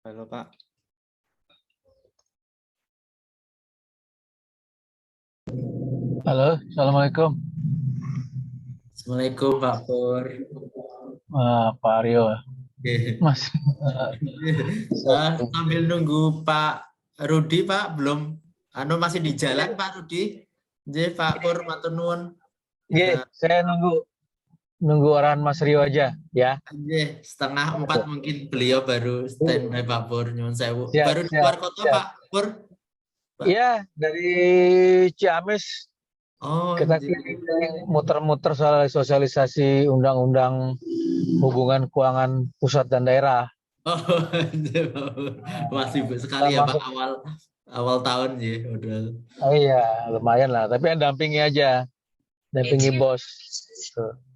Halo Pak. Halo, Assalamualaikum. Assalamualaikum Pak Pur. Pak Aryo, Mas. Sambil nunggu Pak Rudi Pak, belum masih di jalan Pak Rudi. Jadi Pak Pur matur nuwun. Saya nunggu arahan Mas Rio aja, ya. Setengah 4 mungkin beliau baru standby Pak Pur, nyuwun sewu. Siap, Baru di siap, luar kota siap. Pak Pur. Iya, dari Ciamis Oh, kita muter-muter soal sosialisasi undang-undang hubungan keuangan pusat dan daerah. oh, Pak Pur. Masih sekali ya Pak, Masuk. awal tahun ya, udah. Oh iya, lumayan lah. Tapi yang dampingi aja, dampingi bos.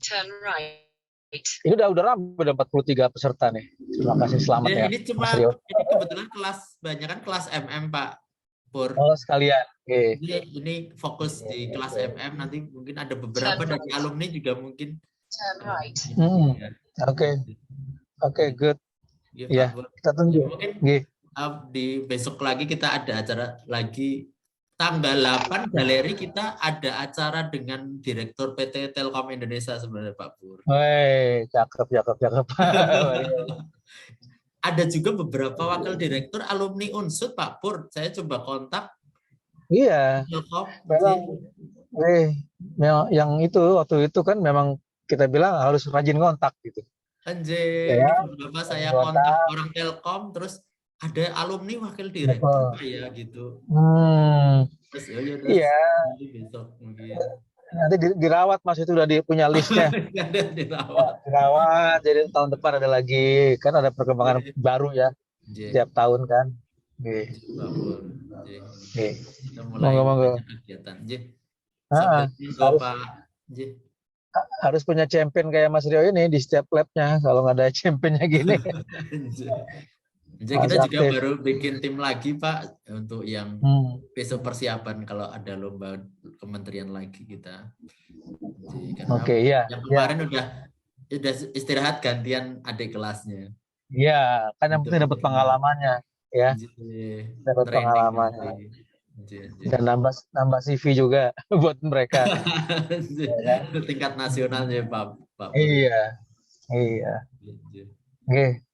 Turn right. Ini udah ramai, udah 43 peserta nih. Terima kasih, selamat ya. Ini cuma Mas Rio. ini kebetulan kelas banyak kan kelas MM Pak Pur. Oh, sekalian. Oke. Ini fokus di kelas MM, nanti mungkin ada beberapa dari alumni juga mungkin. Turn right. Oke, good. Ya, kita tunggu. Mungkin di besok lagi kita ada acara lagi tanggal 8 galeri, kita ada acara dengan Direktur PT Telkom Indonesia sebenarnya Pak Pur. Woi, cakep. Ada juga beberapa wakil direktur alumni Unsud Pak Pur. Saya coba kontak. Iya. Memang yang itu waktu itu kan memang kita bilang harus rajin kontak gitu. Anjir, ya, beberapa saya kontak orang Telkom, terus ada alumni wakil direktur ya gitu. Terus iya. Besok mungkin. Nanti dirawat Mas, itu udah punya listnya. dirawat. Jadi tahun depan ada lagi, kan ada perkembangan baru ya. Setiap tahun kan. Monggo. Kegiatan. Harus punya champion kayak Mas Rio ini di setiap labnya. Kalau nggak ada championnya gini. Jadi kita juga baru bikin tim lagi Pak untuk yang besok persiapan kalau ada lomba kementerian lagi kita. Yang kemarin udah istirahat gantian adik kelasnya. Iya, kan yang penting dapat pengalamannya, ya. Dapat pengalamannya. Dan nambah CV juga buat mereka. Tingkat nasional ya Pak. Iya. Oke.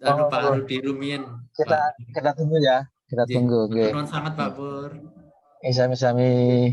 Pak Rudi Rumien. Kita tunggu ya. Kita tunggu. Terima sangat Pak Pur. Sami-sami.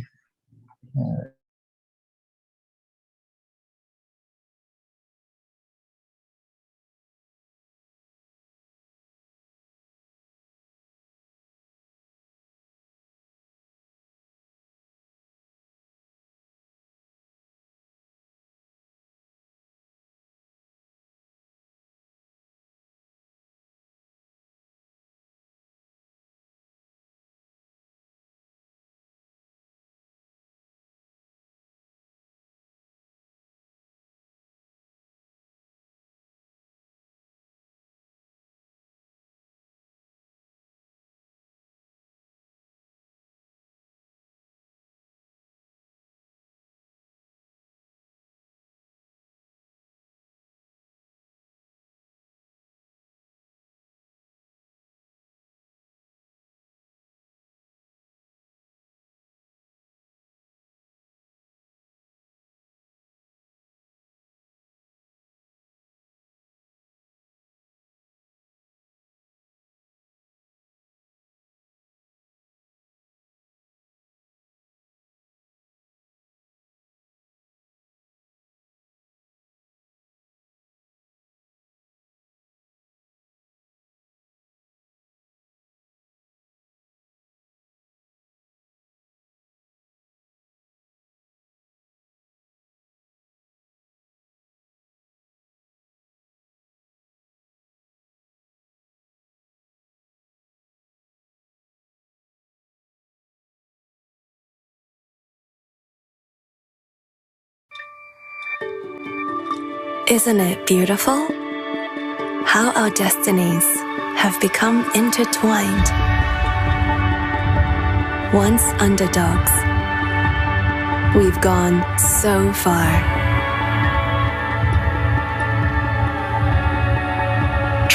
Isn't it beautiful? How our destinies have become intertwined. Once underdogs, we've gone so far.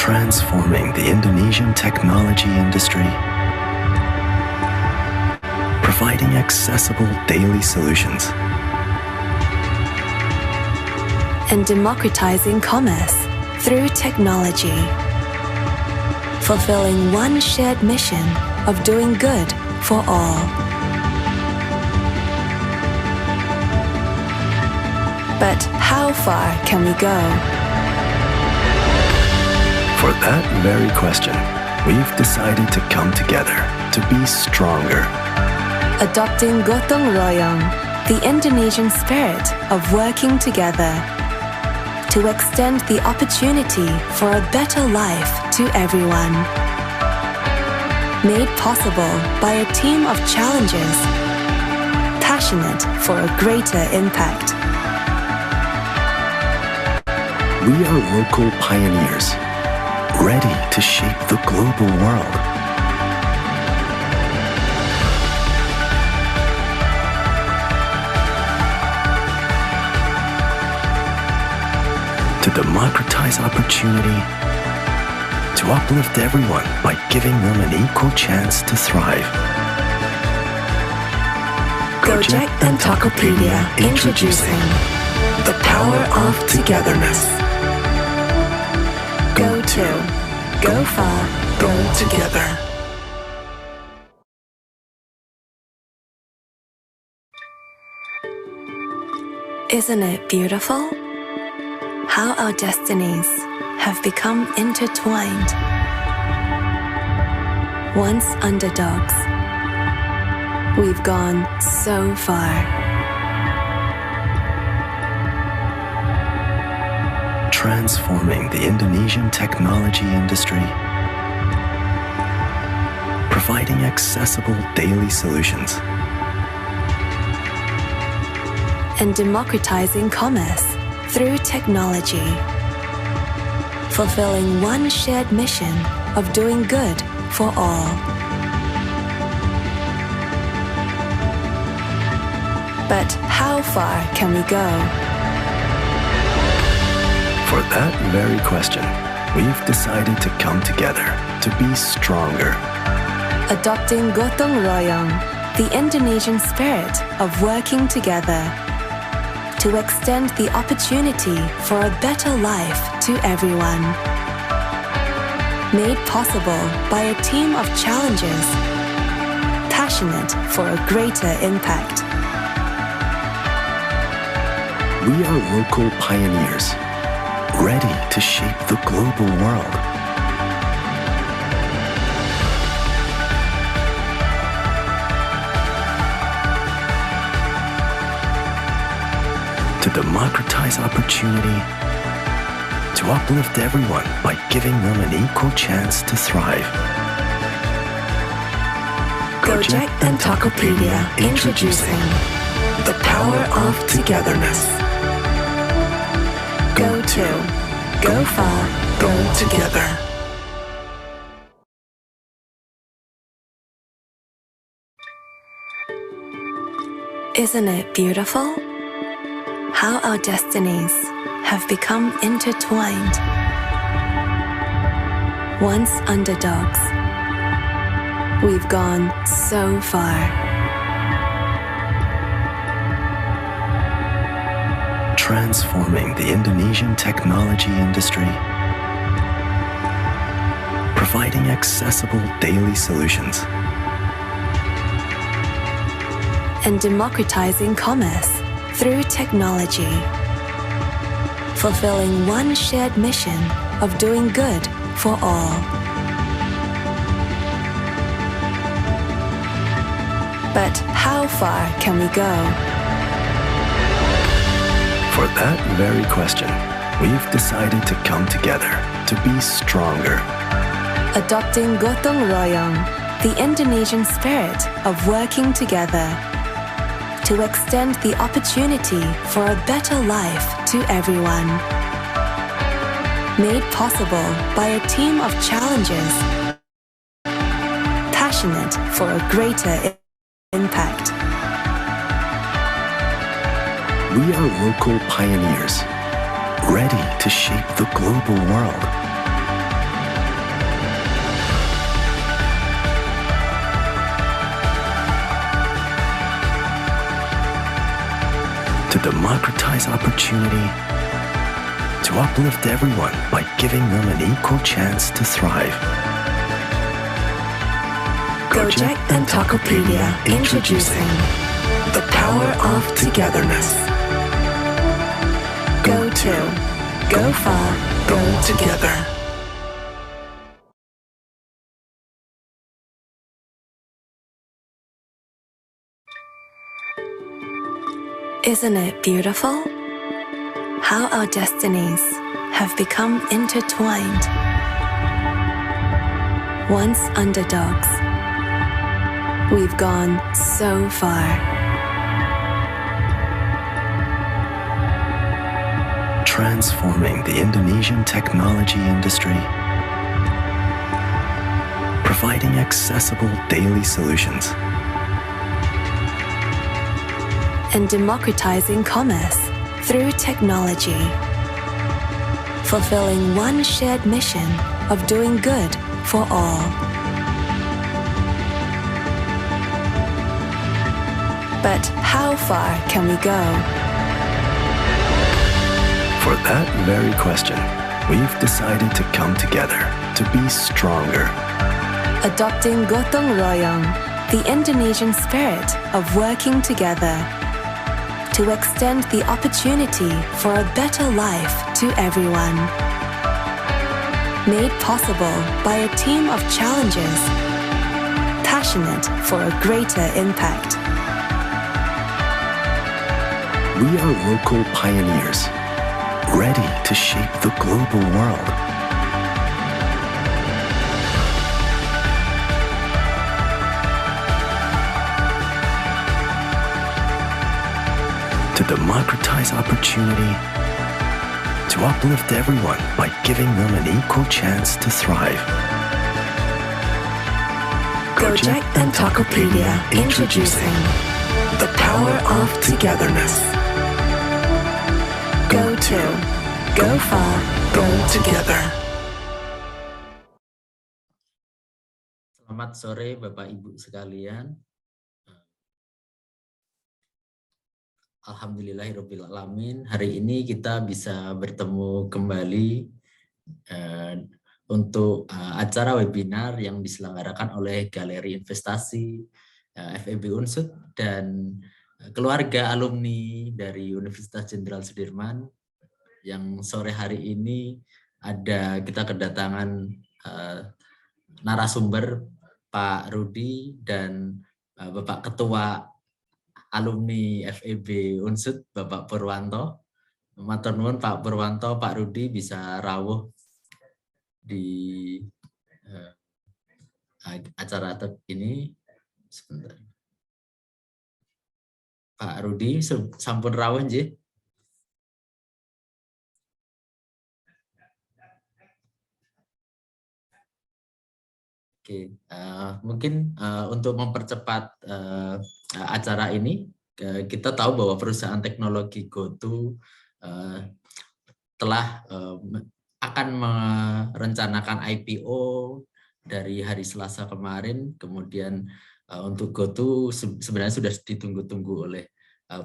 Transforming the Indonesian technology industry, providing accessible daily solutions, and democratizing commerce through technology, fulfilling one shared mission of doing good for all. But how far can we go? For that very question, we've decided to come together to be stronger. Adopting gotong royong, the Indonesian spirit of working together to extend the opportunity for a better life to everyone. Made possible by a team of challengers, passionate for a greater impact. We are local pioneers, ready to shape the global world. To democratize opportunity, to uplift everyone by giving them an equal chance to thrive. Gojek and Tokopedia introducing the power of togetherness. Go to, go far, go together. Isn't it beautiful? How our destinies have become intertwined. Once underdogs, we've gone so far. Transforming the Indonesian technology industry, providing accessible daily solutions, and democratizing commerce through technology, fulfilling one shared mission of doing good for all. But how far can we go? For that very question, we've decided to come together to be stronger. Adopting gotong royong, the Indonesian spirit of working together to extend the opportunity for a better life to everyone. Made possible by a team of challengers, passionate for a greater impact. We are local pioneers, ready to shape the global world. To democratize opportunity, to uplift everyone by giving them an equal chance to thrive. Gojek and Tokopedia introducing the power of togetherness. Go to, go far, go together. Isn't it beautiful? How our destinies have become intertwined. Once underdogs, we've gone so far. Transforming the Indonesian technology industry, providing accessible daily solutions, and democratizing commerce through technology, fulfilling one shared mission of doing good for all. But how far can we go? For that very question, we've decided to come together to be stronger. Adopting gotong royong, the Indonesian spirit of working together to extend the opportunity for a better life to everyone. Made possible by a team of challengers, passionate for a greater impact. We are local pioneers, ready to shape the global world. to democratize opportunity, to uplift everyone by giving them an equal chance to thrive. Gojek and Tokopedia introducing the power of togetherness. Go to, go far, go together. Isn't it beautiful? How our destinies have become intertwined. Once underdogs, we've gone so far. Transforming the Indonesian technology industry, providing accessible daily solutions, and democratizing commerce through technology, fulfilling one shared mission of doing good for all. But how far can we go? For that very question, we've decided to come together to be stronger. Adopting Gotong Royong, the Indonesian spirit of working together to extend the opportunity for a better life to everyone. Made possible by a team of challengers, passionate for a greater impact. We are local pioneers, ready to shape the global world. To democratize opportunity, to uplift everyone by giving them an equal chance to thrive. Gojek and Tokopedia introducing the power of togetherness. Go to, go far, go together. Selamat sore Bapak Ibu sekalian. Alhamdulillahirrabbilalamin, hari ini kita bisa bertemu kembali untuk acara webinar yang diselenggarakan oleh Galeri Investasi FEB Unsud dan keluarga alumni dari Universitas Jenderal Sudirman, yang sore hari ini kita kedatangan narasumber Pak Rudi dan Bapak Ketua alumni FEB Unsud, Bapak Purwanto. Matur nuwun Pak Purwanto, Pak Rudi bisa rawuh di acara ini. Sebentar. Pak Rudi, sampun rawuh nggih? Oke, mungkin untuk mempercepat acara ini, kita tahu bahwa perusahaan teknologi GoTo telah akan merencanakan IPO dari hari Selasa kemarin. Kemudian untuk GoTo sebenarnya sudah ditunggu-tunggu oleh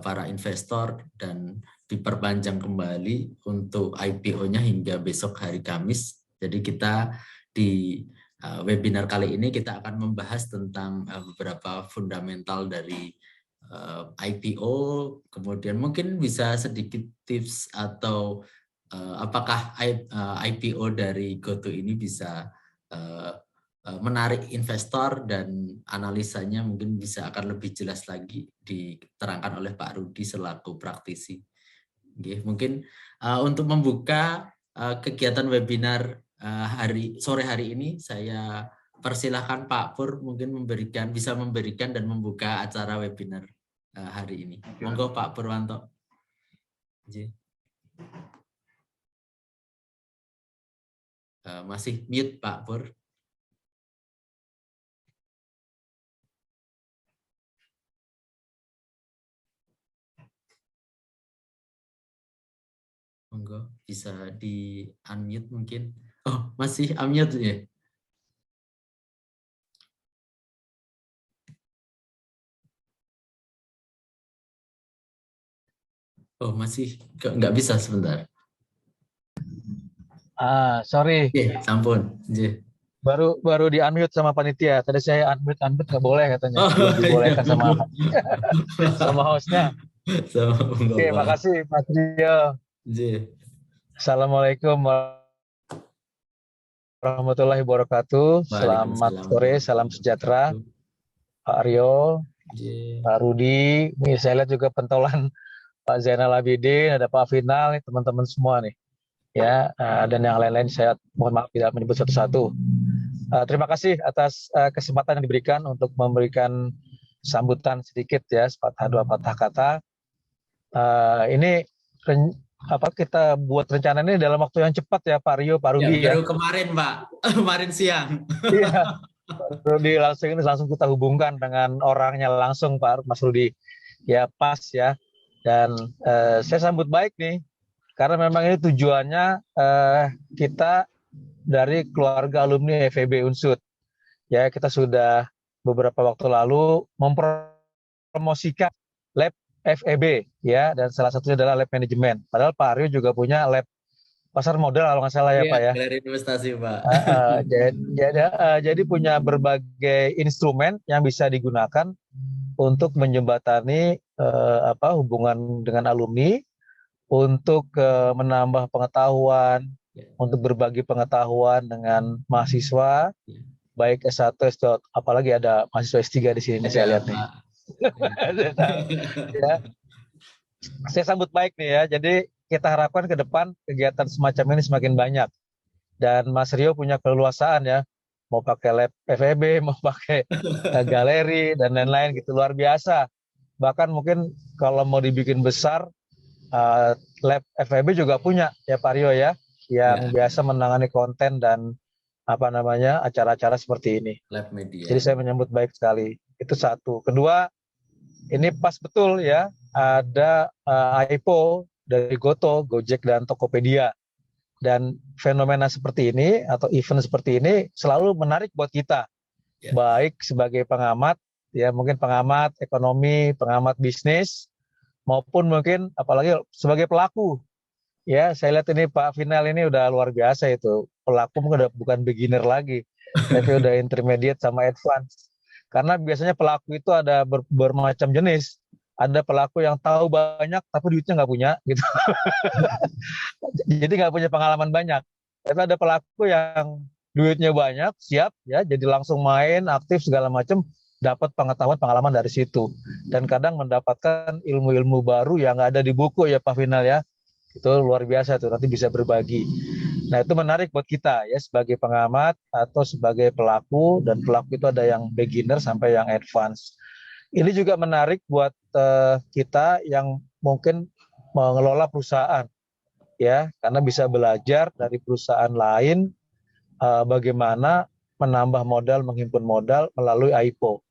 para investor dan diperpanjang kembali untuk IPO-nya hingga besok hari Kamis. Jadi kita di webinar kali ini kita akan membahas tentang beberapa fundamental dari IPO, kemudian mungkin bisa sedikit tips atau apakah IPO dari GoTo ini bisa menarik investor, dan analisanya mungkin bisa akan lebih jelas lagi diterangkan oleh Pak Rudi selaku praktisi. Mungkin untuk membuka kegiatan webinar sore hari ini, saya persilahkan Pak Pur mungkin bisa memberikan dan membuka acara webinar hari ini. Monggo Pak Purwanto. Masih mute Pak Pur. Monggo bisa di unmute mungkin. Oh, masih unmute ya? Oh, masih nggak bisa sebentar. Sorry. Sampun. Baru di unmute sama panitia. Tadi saya unmute nggak boleh katanya. Oh, Belum dibolehkan iya. sama hostnya. Oke, makasih Mas Rio. Assalamualaikum warahmatullahi wabarakatuh. Selamat sore, salam sejahtera. Pak Rio, Pak Rudi, nih saya lihat juga pentolan Pak Zainal Abidin, ada Pak Final, nih teman-teman semua nih. Ya, dan yang lain-lain saya mohon maaf tidak menyebut satu-satu. Terima kasih atas kesempatan yang diberikan untuk memberikan sambutan sedikit ya, sepatah dua patah kata. Ini kita buat rencana ini dalam waktu yang cepat ya Pak Rio, Pak Rudi ya. Baru kemarin Pak, kemarin siang. Iya, Pak Rudi langsung kita hubungkan dengan orangnya langsung Pak Mas Rudi. Ya pas ya. Dan saya sambut baik nih, karena memang ini tujuannya kita dari keluarga alumni FEB Unsud. Ya, kita sudah beberapa waktu lalu mempromosikan lab FEB ya, dan salah satunya adalah lab manajemen. Padahal Pak Aryo juga punya lab pasar modal kalau nggak salah ya Pak ya. Galeri investasi Pak. Jadi punya berbagai instrumen yang bisa digunakan untuk menjembatani hubungan dengan alumni, untuk menambah pengetahuan, untuk berbagi pengetahuan dengan mahasiswa, baik S1, S2, apalagi ada mahasiswa S3 di sini saya lihat nih. Ya. Saya sambut baik nih ya. Jadi kita harapkan ke depan kegiatan semacam ini semakin banyak. Dan Mas Rio punya keleluasaan ya, mau pakai lab FEB, mau pakai galeri dan lain-lain gitu, luar biasa. Bahkan mungkin kalau mau dibikin besar, lab FEB juga punya ya Pak Rio ya, yang biasa menangani konten dan acara-acara seperti ini. Lab media. Jadi saya menyambut baik sekali. Itu satu. Kedua, ini pas betul ya, ada IPO dari Goto, Gojek dan Tokopedia. Dan fenomena seperti ini atau event seperti ini selalu menarik buat kita. Baik sebagai pengamat, ya mungkin pengamat ekonomi, pengamat bisnis, maupun mungkin apalagi sebagai pelaku. Ya, saya lihat ini Pak Final ini udah luar biasa itu. Pelaku mungkin udah bukan beginner lagi, tapi udah intermediate sama advance. Karena biasanya pelaku itu ada bermacam jenis. Ada pelaku yang tahu banyak tapi duitnya nggak punya gitu. Jadi nggak punya pengalaman banyak. Tapi ada pelaku yang duitnya banyak, siap ya, jadi langsung main, aktif segala macam, dapat pengetahuan-pengalaman dari situ. Dan kadang mendapatkan ilmu-ilmu baru yang nggak ada di buku ya Pak Final ya. Itu luar biasa tuh, nanti bisa berbagi. Nah itu menarik buat kita ya sebagai pengamat atau sebagai pelaku, dan pelaku itu ada yang beginner sampai yang advance. Ini juga menarik buat kita yang mungkin mengelola perusahaan ya, karena bisa belajar dari perusahaan lain bagaimana menambah modal, menghimpun modal melalui IPO.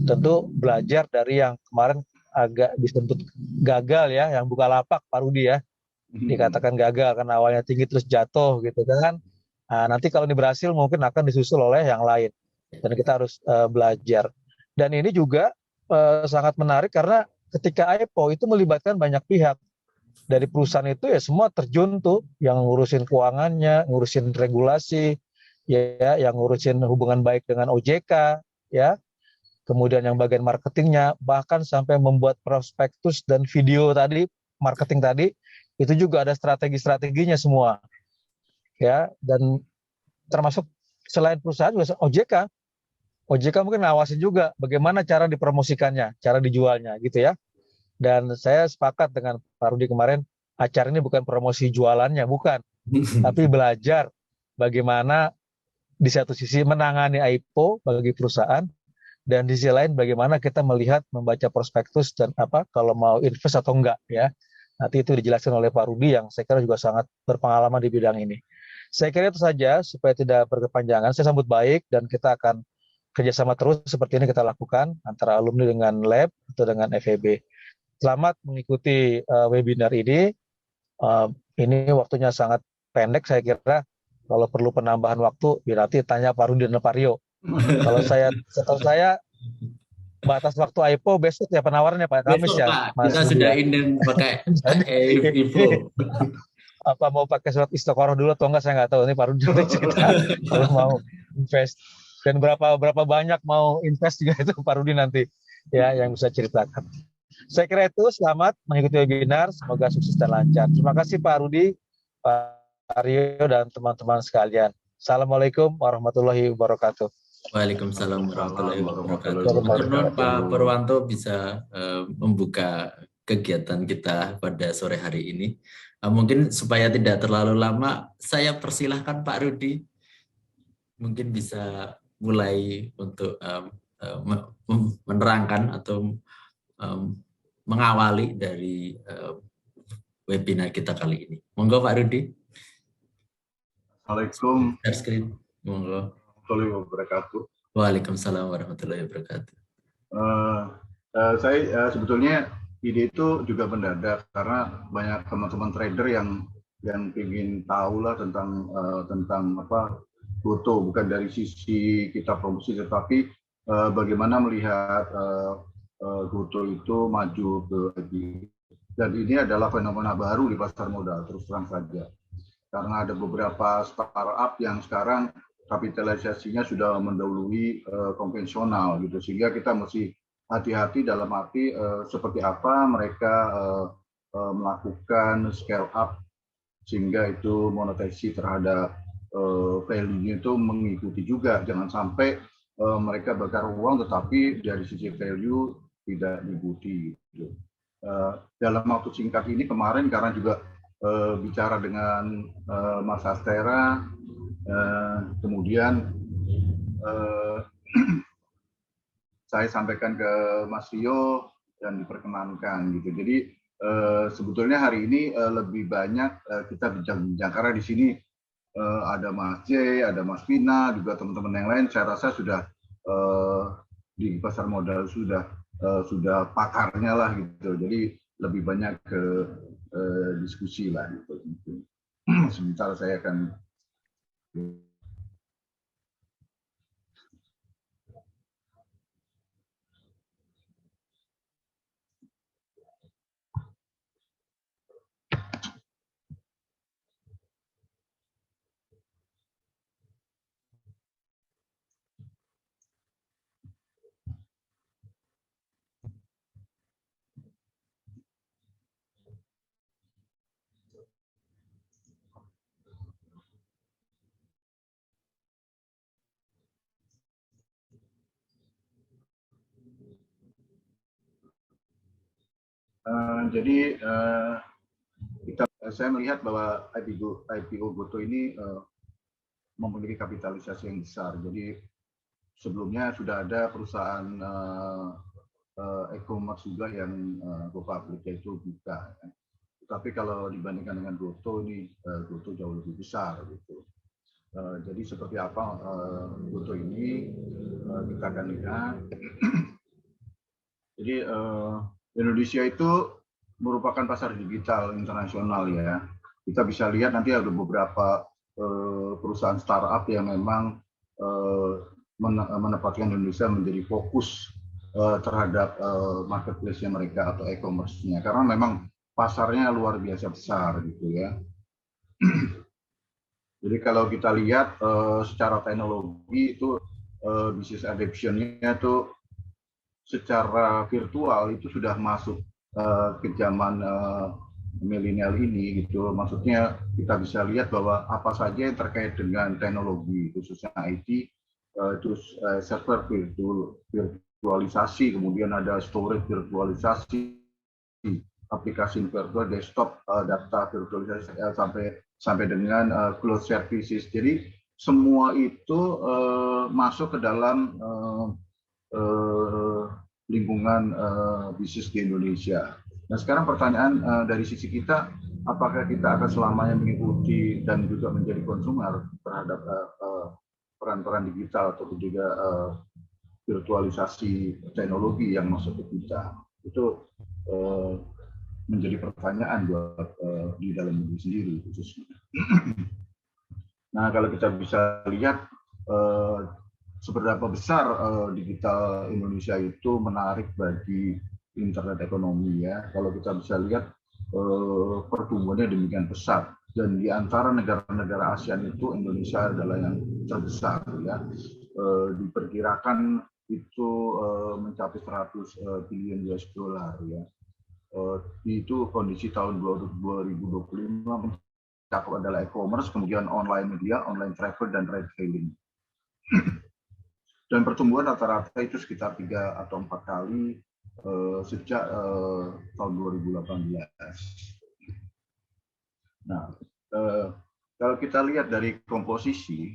Tentu belajar dari yang kemarin agak disebut gagal ya, yang Bukalapak Pak Rudi ya. Dikatakan gagal karena awalnya tinggi terus jatuh gitu kan. Nanti kalau ini berhasil mungkin akan disusul oleh yang lain, dan kita harus belajar. Dan ini juga sangat menarik karena ketika IPO itu melibatkan banyak pihak. Dari perusahaan itu ya semua terjun tuh, yang ngurusin keuangannya, ngurusin regulasi, ya, yang ngurusin hubungan baik dengan OJK, ya, kemudian yang bagian marketingnya, bahkan sampai membuat prospektus dan video tadi, marketing tadi, itu juga ada strategi-strateginya semua, ya, dan termasuk selain perusahaan juga OJK mungkin ngawasin juga bagaimana cara dipromosikannya, cara dijualnya, gitu ya. Dan saya sepakat dengan Pak Rudi kemarin, acara ini bukan promosi jualannya, bukan, tapi belajar bagaimana di satu sisi menangani IPO bagi perusahaan, dan di sisi lain bagaimana kita melihat, membaca prospektus dan kalau mau invest atau enggak ya. Nanti itu dijelaskan oleh Pak Rudi yang saya kira juga sangat berpengalaman di bidang ini. Saya kira itu saja supaya tidak berkepanjangan. Saya sambut baik dan kita akan kerjasama terus seperti ini kita lakukan antara alumni dengan lab atau dengan FEB. Selamat mengikuti webinar ini. Ini waktunya sangat pendek saya kira. Kalau perlu penambahan waktu, nanti tanya Pak Rudi dan Pak Rio. Kalau saya batas waktu IPO besok ya penawarannya Pak, Kamis Besok ya Pak, Mas kita Budi sudah ya. ingin pakai info. Apa mau pakai surat istiqoroh dulu atau enggak saya nggak tahu. Ini Pak Rudi cerita kalau mau invest dan berapa banyak mau invest juga itu Pak Rudi nanti ya yang bisa ceritakan. Saya kira itu, selamat mengikuti webinar, semoga sukses dan lancar. Terima kasih Pak Rudi, Pak Aryo dan teman-teman sekalian. Assalamualaikum warahmatullahi wabarakatuh. Waalaikumsalam warahmatullahi wabarakatuh. Warahmatullahi Menurut Pak wabarakatuh. Purwanto bisa membuka kegiatan kita pada sore hari ini. Mungkin supaya tidak terlalu lama, saya persilahkan Pak Rudi. Mungkin bisa mulai untuk menerangkan atau mengawali dari webinar kita kali ini. Monggo Pak Rudi. Assalamualaikum Share screen. Monggo. warahmatullahi wabarakatuh. Waalaikumsalam warahmatullahi wabarakatuh. Saya sebetulnya ide itu juga mendadak karena banyak teman-teman trader yang ingin tahu lah tentang apa GoTo, bukan dari sisi kita promosi tetapi bagaimana melihat GoTo itu maju ke IPO. Dan ini adalah fenomena baru di pasar modal, terus terang saja. Karena ada beberapa startup yang sekarang kapitalisasinya sudah mendahului konvensional gitu, sehingga kita mesti hati-hati dalam arti seperti apa mereka melakukan scale up sehingga itu monetasi terhadap value-nya itu mengikuti juga, jangan sampai mereka bakar uang tetapi dari sisi value tidak diikuti gitu. Dalam waktu singkat ini kemarin karena juga bicara dengan Mas Astera, kemudian saya sampaikan ke Mas Rio dan diperkenankan gitu. Jadi sebetulnya hari ini lebih banyak kita bincang-bincang karena di sini ada Mas J, ada Mas Vina, juga teman-teman yang lain. Saya rasa sudah di pasar modal sudah pakarnya lah gitu. Jadi lebih banyak ke diskusi lah gitu. Sebentar saya akan jadi saya melihat bahwa IPO GoTo ini memiliki kapitalisasi yang besar. Jadi sebelumnya sudah ada perusahaan e-commerce juga yang go public, yaitu Buka. Tapi kalau dibandingkan dengan GoTo ini, GoTo jauh lebih besar gitu. Jadi seperti apa GoTo ini kita akan lihat. Jadi Indonesia itu merupakan pasar digital internasional ya. Kita bisa lihat nanti ada beberapa perusahaan startup yang memang menempatkan Indonesia menjadi fokus terhadap marketplace-nya mereka atau e-commerce-nya, karena memang pasarnya luar biasa besar gitu ya. Jadi kalau kita lihat secara teknologi itu business adoption-nya itu secara virtual itu sudah masuk ke zaman milenial ini gitu. Maksudnya kita bisa lihat bahwa apa saja yang terkait dengan teknologi khususnya IT, terus server virtualisasi, kemudian ada storage virtualisasi, aplikasi virtual, desktop data virtualisasi, sampai dengan cloud services. Jadi semua itu masuk ke dalam lingkungan bisnis di Indonesia. Nah sekarang pertanyaan dari sisi kita, apakah kita akan selamanya mengikuti dan juga menjadi konsumer terhadap peran-peran digital atau juga virtualisasi teknologi yang masuk ke kita? Itu menjadi pertanyaan buat di dalam negeri sendiri khususnya. Nah kalau kita bisa lihat seberapa besar digital Indonesia itu menarik bagi internet ekonomi ya. Kalau kita bisa lihat pertumbuhannya demikian pesat, dan di antara negara-negara ASEAN itu Indonesia adalah yang terbesar ya. Diperkirakan itu mencapai 100 billion US dollar ya. Itu kondisi tahun 2025 mencakup adalah e-commerce, kemudian online media, online travel, dan retailing. Dan pertumbuhan rata-rata itu sekitar 3 atau 4 kali sejak tahun 2018. Nah, kalau kita lihat dari komposisi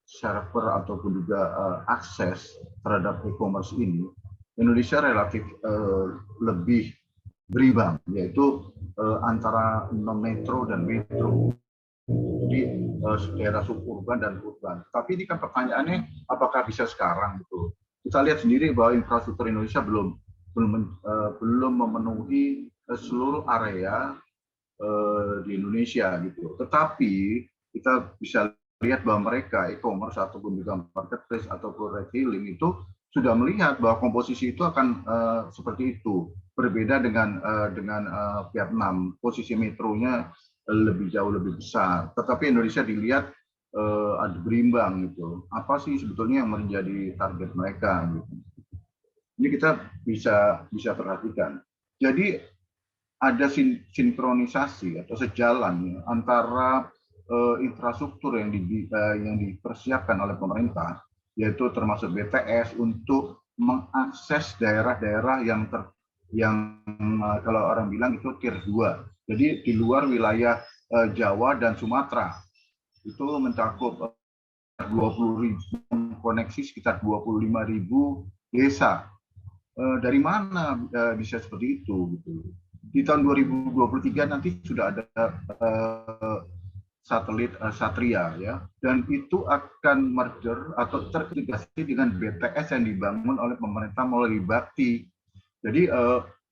server ataupun juga akses terhadap e-commerce ini, Indonesia relatif lebih berimbang, yaitu antara non-metro dan metro. Jadi daerah suburban dan urban. Tapi ini kan pertanyaannya, apakah bisa sekarang gitu? Kita lihat sendiri bahwa infrastruktur Indonesia belum memenuhi seluruh area di Indonesia gitu. Tetapi kita bisa lihat bahwa mereka e-commerce ataupun juga marketplace ataupun retailing itu sudah melihat bahwa komposisi itu akan seperti itu. Berbeda dengan Vietnam, posisi metronya jauh lebih besar. Tetapi Indonesia dilihat ada berimbang gitu. Apa sih sebetulnya yang menjadi target mereka gitu. Ini kita bisa perhatikan. Jadi ada sinkronisasi atau sejalan ya, antara infrastruktur yang dipersiapkan oleh pemerintah, yaitu termasuk BTS untuk mengakses daerah-daerah yang kalau orang bilang itu tier 2. Jadi di luar wilayah Jawa dan Sumatera itu mencakup 20.000 koneksi, sekitar 25.000 desa. Dari mana bisa seperti itu? Gitu. Di tahun 2023 nanti sudah ada satelit Satria ya, dan itu akan merger atau terintegrasi dengan BTS yang dibangun oleh pemerintah melalui Bakti. Jadi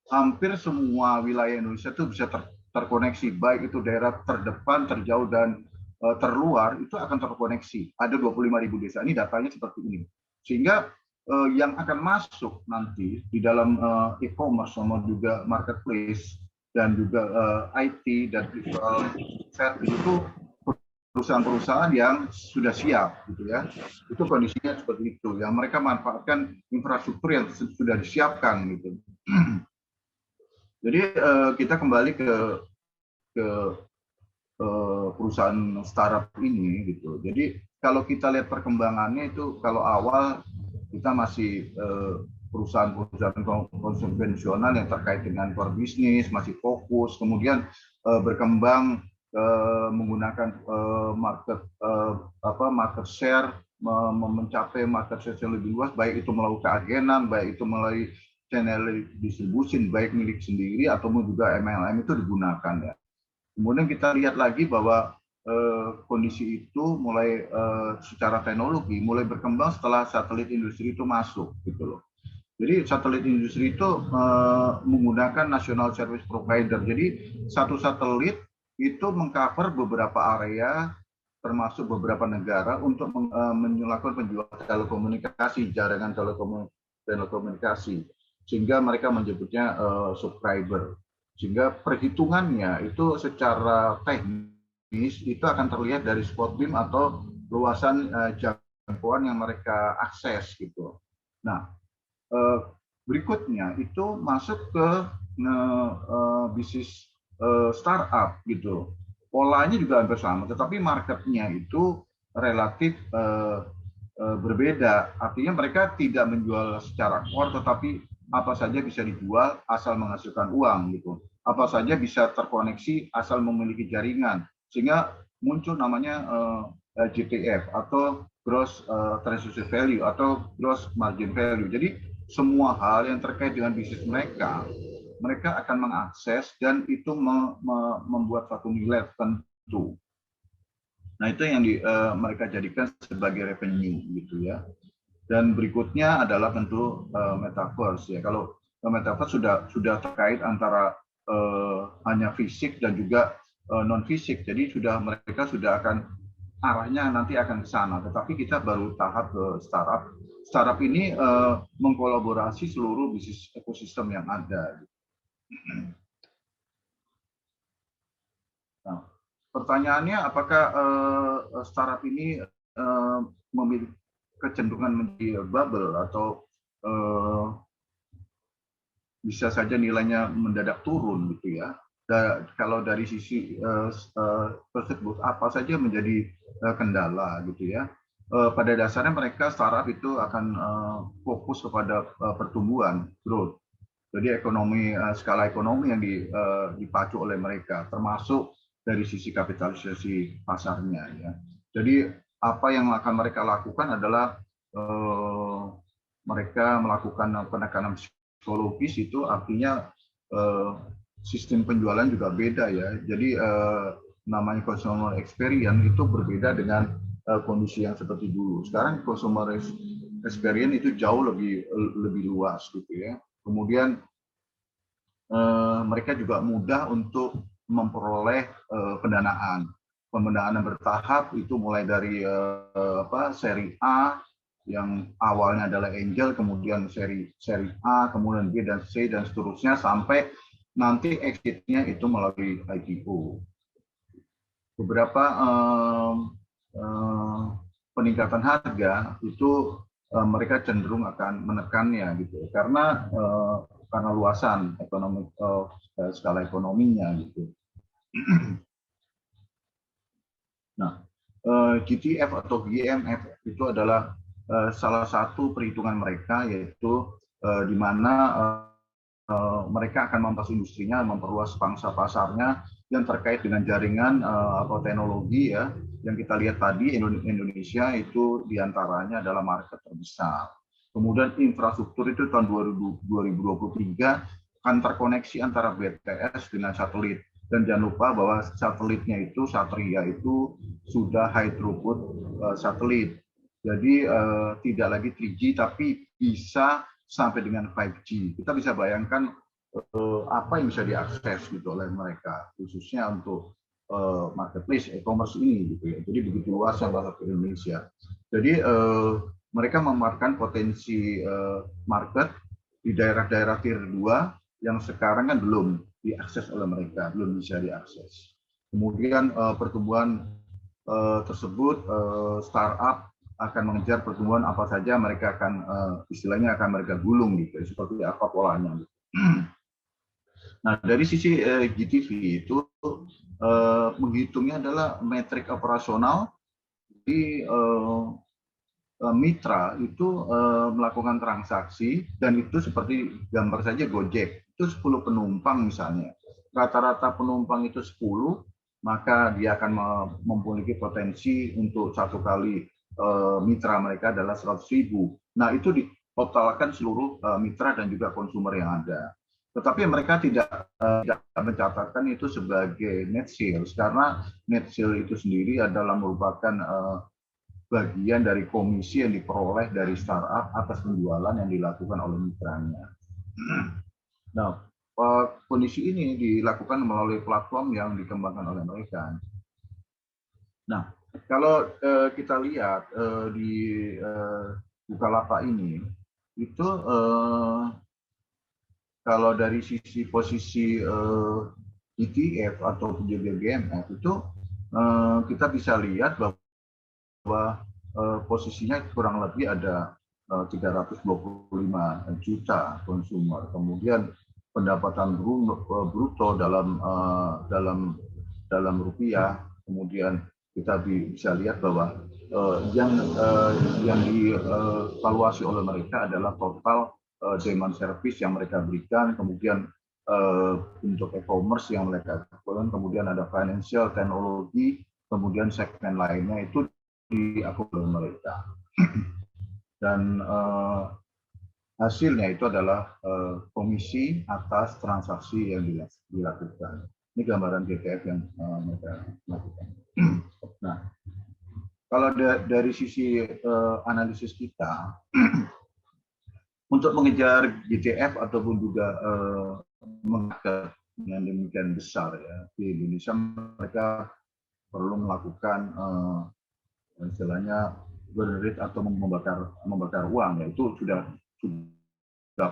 hampir semua wilayah Indonesia itu bisa terkoneksi, baik itu daerah terdepan, terjauh, dan terluar, itu akan terkoneksi. Ada 25.000 desa, ini datanya seperti ini. Sehingga yang akan masuk nanti di dalam e-commerce sama juga marketplace dan juga IT dan digital service itu perusahaan-perusahaan yang sudah siap gitu ya. Itu kondisinya seperti itu. Yang mereka manfaatkan infrastruktur yang sudah disiapkan gitu. Jadi kita kembali ke perusahaan startup ini gitu. Jadi kalau kita lihat perkembangannya itu, kalau awal kita masih perusahaan-perusahaan konvensional yang terkait dengan core bisnis masih fokus, kemudian berkembang menggunakan market share, mencapai market share yang lebih luas, baik itu melalui keagenan, baik itu melalui channel distribusi, baik milik sendiri ataupun juga MLM itu digunakan ya. Kemudian kita lihat lagi bahwa kondisi itu mulai secara teknologi mulai berkembang setelah satelit industri itu masuk gitu loh. Jadi satelit industri itu menggunakan national service provider. Jadi satu satelit itu mengcover beberapa area termasuk beberapa negara untuk melakukan penjualan telekomunikasi, jaringan telekomunikasi. Sehingga mereka menyebutnya subscriber. Sehingga perhitungannya itu secara teknis itu akan terlihat dari spot beam atau luasan jangkauan yang mereka akses gitu. Nah, berikutnya itu masuk ke bisnis startup gitu. Polanya juga hampir sama, tetapi marketnya itu relatif berbeda. Artinya mereka tidak menjual secara core, tetapi apa saja bisa dijual asal menghasilkan uang gitu. Apa saja bisa terkoneksi asal memiliki jaringan. Sehingga muncul namanya GTV atau gross transaction value atau gross margin value. Jadi semua hal yang terkait dengan bisnis mereka akan mengakses dan itu membuat suatu nilai tertentu. Nah, itu yang mereka jadikan sebagai revenue gitu ya. Dan berikutnya adalah tentu metaverse ya. Kalau metaverse sudah terkait antara hanya fisik dan juga non fisik. Jadi mereka sudah akan arahnya nanti akan ke sana, tetapi kita baru tahap ke startup. Startup ini mengkolaborasi seluruh bisnis ekosistem yang ada. Nah, pertanyaannya apakah startup ini memiliki kecenderungan menjadi bubble atau bisa saja nilainya mendadak turun gitu ya. Kalau dari sisi tersebut apa saja menjadi kendala gitu ya. Pada dasarnya mereka startup itu akan fokus kepada pertumbuhan, growth. Jadi skala ekonomi yang dipacu oleh mereka, termasuk dari sisi kapitalisasi pasarnya ya. Jadi apa yang akan mereka lakukan adalah mereka melakukan penekanan psikologis, itu artinya sistem penjualan juga beda ya. Jadi namanya consumer experience itu berbeda dengan kondisi yang seperti dulu. Sekarang consumer experience itu jauh lebih luas gitu ya. Kemudian mereka juga mudah untuk memperoleh pendanaan. Pendanaan yang bertahap itu mulai dari seri A yang awalnya adalah angel, kemudian seri A, kemudian B dan C dan seterusnya sampai nanti exit-nya itu melalui IPO. Beberapa peningkatan harga itu mereka cenderung akan menekannya gitu, karena luasan ekonomi, skala ekonominya gitu. Nah, GTF atau GMF itu adalah salah satu perhitungan mereka, yaitu di mana mereka akan memperluas industrinya, memperluas pangsa pasarnya yang terkait dengan jaringan atau teknologi ya. Yang kita lihat tadi, Indonesia itu diantaranya adalah market terbesar. Kemudian infrastruktur itu tahun 2023 akan terkoneksi antara BTS dengan satelit. Dan jangan lupa bahwa satelitnya itu, Satria itu sudah high throughput satelit. Jadi tidak lagi 3G tapi bisa sampai dengan 5G. Kita bisa bayangkan apa yang bisa diakses gitu oleh mereka, khususnya untuk marketplace e-commerce ini gitu ya. Jadi begitu luasnya bahasa Indonesia. Jadi mereka memanfaatkan potensi market di daerah-daerah tier 2 yang sekarang kan belum diakses oleh mereka, belum bisa diakses. Kemudian pertumbuhan tersebut, startup akan mengejar pertumbuhan apa saja, mereka akan istilahnya akan mereka gulung gitu, seperti apa polanya. Nah, dari sisi GTV itu menghitungnya adalah metrik operasional. Di mitra itu melakukan transaksi, dan itu seperti gambar saja Gojek, itu 10 penumpang misalnya. Rata-rata penumpang itu 10, maka dia akan memiliki potensi untuk satu kali mitra mereka adalah 100.000. Nah, itu ditotalkan seluruh mitra dan juga konsumer yang ada. Tetapi mereka tidak mencatatkan itu sebagai net sales, karena net sales itu sendiri adalah merupakan bagian dari komisi yang diperoleh dari startup atas penjualan yang dilakukan oleh mitranya. Nah, kondisi ini dilakukan melalui platform yang dikembangkan oleh mereka. Nah, kalau kita lihat di Bukalapak ini, itu kalau dari sisi posisi ETF atau GMF itu kita bisa lihat bahwa posisinya kurang lebih ada 325 juta konsumer. Kemudian pendapatan bruto dalam rupiah. Kemudian kita bisa lihat bahwa yang dievaluasi oleh mereka adalah total demand service yang mereka berikan, kemudian untuk e-commerce yang mereka lakukan, kemudian ada financial, teknologi, kemudian segmen lainnya itu diakomodir oleh mereka. Dan hasilnya itu adalah komisi atas transaksi yang dilakukan. Ini gambaran GTF yang mereka lakukan. Nah, kalau dari sisi analisis kita, untuk mengejar GTF ataupun juga market yang demikian besar ya di Indonesia, mereka perlu melakukan istilahnya burn rate atau membakar uang, yaitu sudah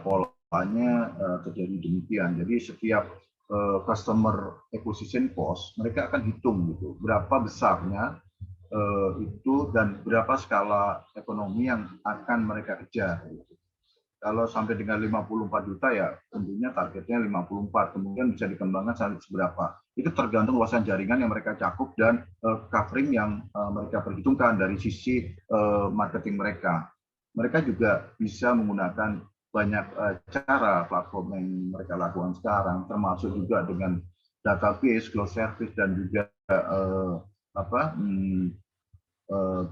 polanya terjadi demikian. Jadi setiap customer acquisition cost mereka akan hitung gitu berapa besarnya itu dan berapa skala ekonomi yang akan mereka kejar. Gitu. Kalau sampai dengan 54 juta ya tentunya targetnya 54, kemudian bisa dikembangkan sampai seberapa. Itu tergantung luasan jaringan yang mereka cakup dan covering yang mereka perhitungkan dari sisi marketing mereka. Mereka juga bisa menggunakan banyak cara platform yang mereka lakukan sekarang, termasuk juga dengan database, cloud service, dan juga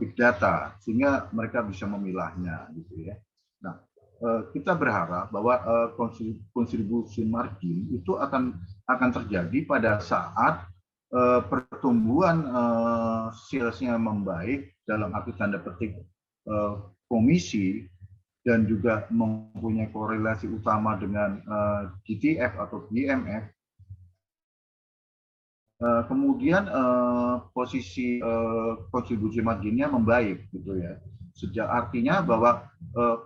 big data, sehingga mereka bisa memilahnya, gitu ya. Nah, kita berharap bahwa kontribusi margin itu akan terjadi pada saat pertumbuhan salesnya membaik dalam arti tanda petik komisi dan juga mempunyai korelasi utama dengan GTF atau GMF. Kemudian posisi kontribusi marginnya membaik, gitu ya. Sejak artinya bahwa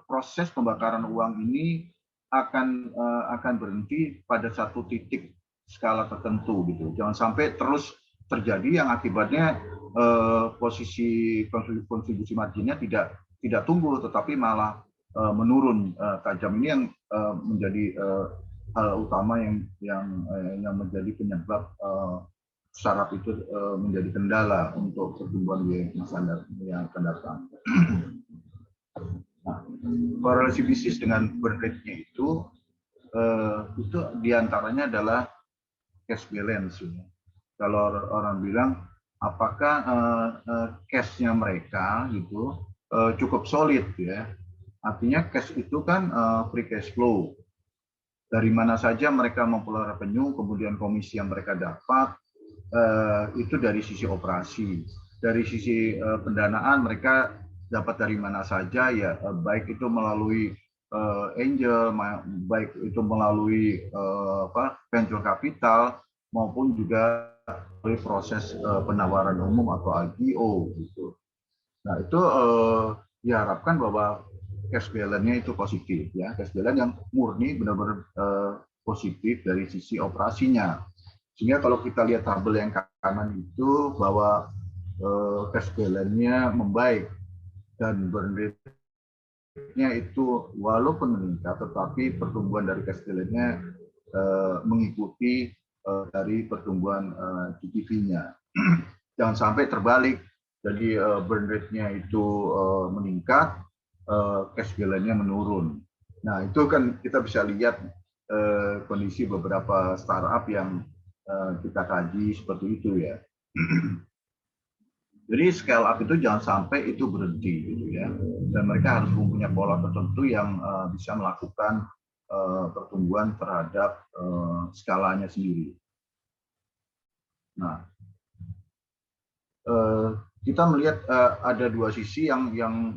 proses pembakaran uang ini akan berhenti pada satu titik skala tertentu, gitu. Jangan sampai terus terjadi yang akibatnya posisi kontribusi marginnya tidak tumbuh, tetapi malah menurun tajam. Ini yang menjadi hal utama yang menjadi penyebab syarat itu menjadi kendala untuk pertumbuhan di masa yang akan datang. Nah, korelasi bisnis dengan burn rate-nya itu diantaranya adalah cash balance. Kalau orang bilang apakah cash-nya mereka itu cukup solid, ya. Artinya cash itu kan free cash flow. Dari mana saja mereka memperoleh revenue, kemudian komisi yang mereka dapat, itu dari sisi operasi. Dari sisi pendanaan mereka dapat dari mana saja, ya, baik itu melalui angel, baik itu melalui venture capital, maupun juga melalui proses penawaran umum atau IPO, gitu. Nah, itu diharapkan bahwa cash balance-nya itu positif, ya, cash balance yang murni benar-benar positif dari sisi operasinya. Sehingga kalau kita lihat tabel yang kanan itu bahwa cash balance-nya membaik dan burn rate-nya itu walaupun meningkat, tetapi pertumbuhan dari cash balance-nya mengikuti dari pertumbuhan GDP-nya. Jangan sampai terbalik, jadi burn rate-nya itu meningkat, cash balance-nya menurun. Nah, itu kan kita bisa lihat kondisi beberapa startup yang kita kaji seperti itu, ya. Jadi scale up itu jangan sampai itu berhenti, gitu ya. Dan mereka harus mempunyai pola tertentu yang bisa melakukan pertumbuhan terhadap skalanya sendiri. Nah, kita melihat ada dua sisi yang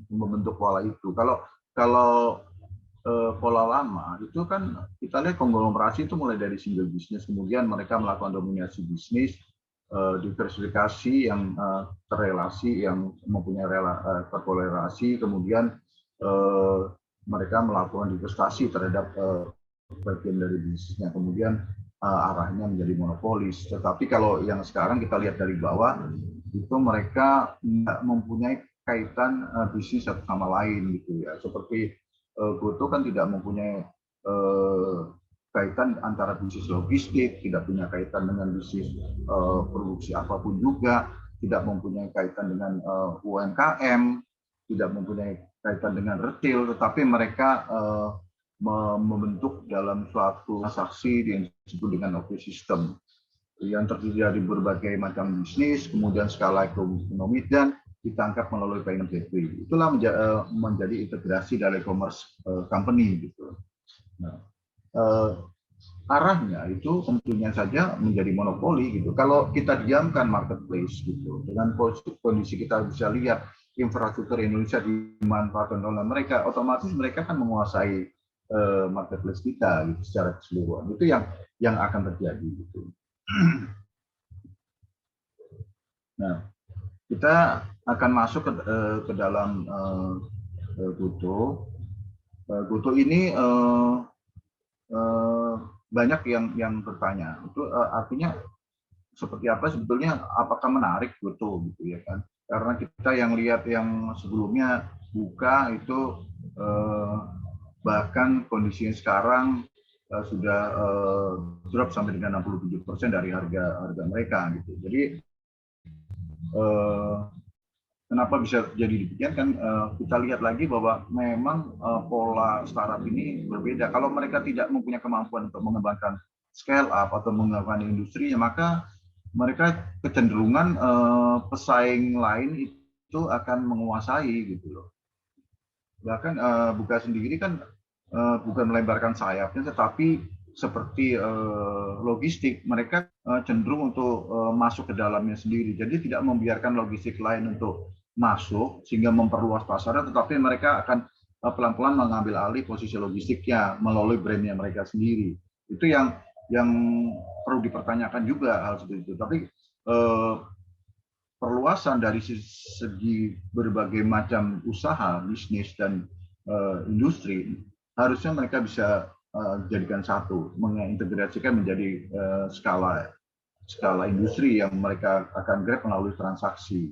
membentuk pola itu. Kalau pola lama itu kan kita lihat konglomerasi itu mulai dari single bisnis, kemudian mereka melakukan dominasi bisnis, diversifikasi yang terrelasi, yang mempunyai terkolerasi, kemudian mereka melakukan divestasi terhadap bagian dari bisnisnya, kemudian arahnya menjadi monopolis. Tetapi kalau yang sekarang kita lihat dari bawah, itu mereka tidak mempunyai kaitan bisnis satu sama lain, gitu ya. Seperti Goto kan tidak mempunyai kaitan antara bisnis logistik, tidak punya kaitan dengan bisnis produksi apapun juga, tidak mempunyai kaitan dengan UMKM, tidak mempunyai kaitan dengan retail, tetapi mereka membentuk dalam suatu transaksi yang disebut dengan ekosistem yang terdiri dari berbagai macam bisnis, kemudian skala ekonomi, dan ditangkap melalui payment gateway. Itulah menjadi integrasi dari e-commerce company, gitu. Nah, arahnya itu tentunya saja menjadi monopoli, gitu. Kalau kita diamkan marketplace, gitu, dengan kondisi kita bisa lihat infrastruktur Indonesia dimanfaatkan oleh mereka, otomatis mereka kan menguasai marketplace kita, gitu, secara keseluruhan. Itu yang akan terjadi, gitu. Nah, kita akan masuk ke dalam Gotoh. Gotoh ini banyak yang bertanya. Itu artinya seperti apa sebetulnya? Apakah menarik Gotoh gitu ya kan? Karena kita yang lihat yang sebelumnya buka itu bahkan kondisinya sekarang sudah drop sampai dengan 67% dari harga mereka gitu. Jadi kenapa bisa jadi demikian kan kita lihat lagi bahwa memang pola startup ini berbeda. Kalau mereka tidak mempunyai kemampuan untuk mengembangkan scale up atau mengembangkan industrinya, maka mereka kecenderungan pesaing lain itu akan menguasai gitu loh. Bahkan Buka sendiri kan bukan melebarkan sayapnya, tetapi seperti logistik, mereka cenderung untuk masuk ke dalamnya sendiri. Jadi tidak membiarkan logistik lain untuk masuk sehingga memperluas pasarnya, tetapi mereka akan pelan-pelan mengambil alih posisi logistiknya melalui brandnya mereka sendiri. Itu yang perlu dipertanyakan juga hal seperti itu. Tapi perluasan dari segi berbagai macam usaha, bisnis dan industri, harusnya mereka bisa jadikan satu, mengintegrasikan menjadi skala industri yang mereka akan grab melalui transaksi.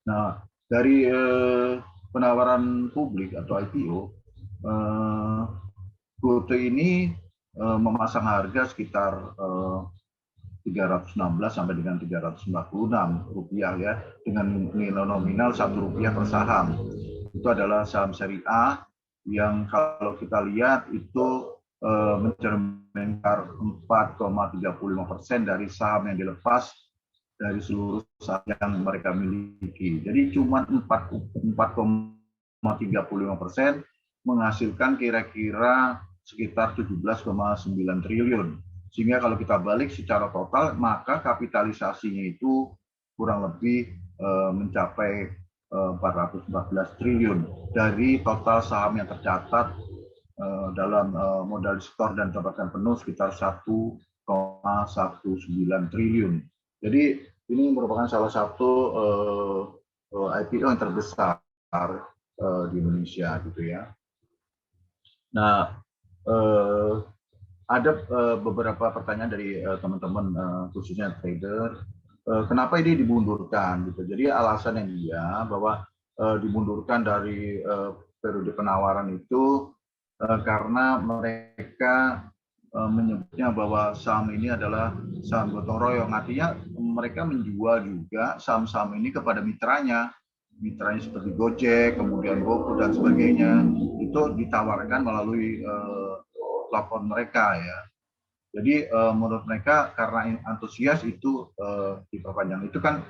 Nah, dari penawaran publik atau IPO, Gotoh ini memasang harga sekitar 316 sampai dengan 346 rupiah ya, dengan nilai nominal Rp1 per saham. Itu adalah saham seri A yang kalau kita lihat itu mencerminkan 4,35% dari saham yang dilepas dari seluruh saham yang mereka miliki. Jadi cuma 4,35% menghasilkan kira-kira sekitar 17,9 triliun. Sehingga kalau kita balik secara total, maka kapitalisasinya itu kurang lebih mencapai 414 triliun dari total saham yang tercatat dalam modal store dan jabatan penuh sekitar 1,19 triliun. Jadi ini merupakan salah satu IPO yang terbesar di Indonesia gitu ya. Nah, ada beberapa pertanyaan dari teman-teman khususnya trader, kenapa ini dimundurkan gitu. Jadi alasan yang dia bahwa dimundurkan dari periode penawaran itu karena mereka menyebutnya bahwa saham ini adalah saham gotong royong. Artinya mereka menjual juga saham-saham ini kepada mitranya seperti Gojek, kemudian GoFood dan sebagainya. Itu ditawarkan melalui platform mereka ya. Jadi menurut mereka karena antusias itu diperpanjang. Itu kan